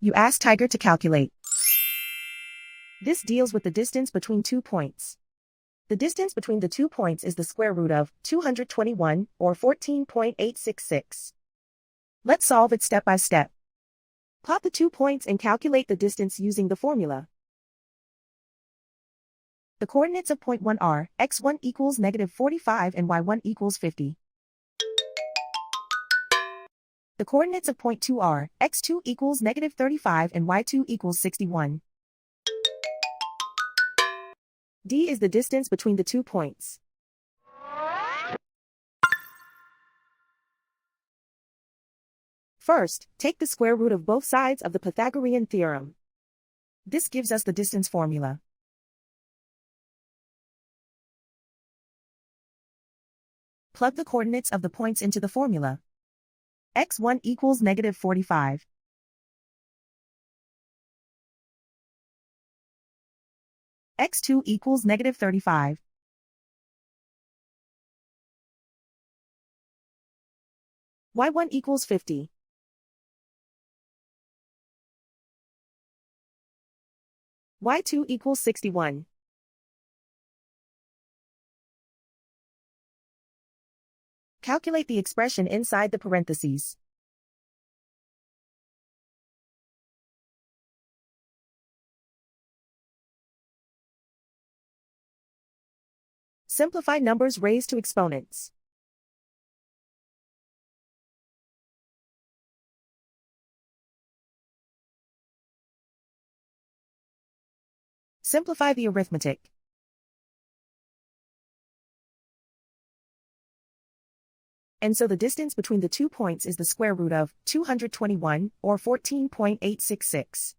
You ask Tiger to calculate. This deals with the distance between 2 points. The distance between the 2 points is the square root of 221, or 14.866. Let's solve it step by step. Plot the 2 points and calculate the distance using the formula. The coordinates of point 1 are x1 equals -45 and y1 equals 50. The coordinates of point 2 are x2 equals -35 and y2 equals 61. D is the distance between the 2 points. First, take the square root of both sides of the Pythagorean theorem. This gives us the distance formula. Plug the coordinates of the points into the formula. x1 equals -45. x2 equals -35. y1 equals 50. y2 equals 61. Calculate the expression inside the parentheses. Simplify numbers raised to exponents. Simplify the arithmetic. And so the distance between the 2 points is the square root of 221, or 14.866.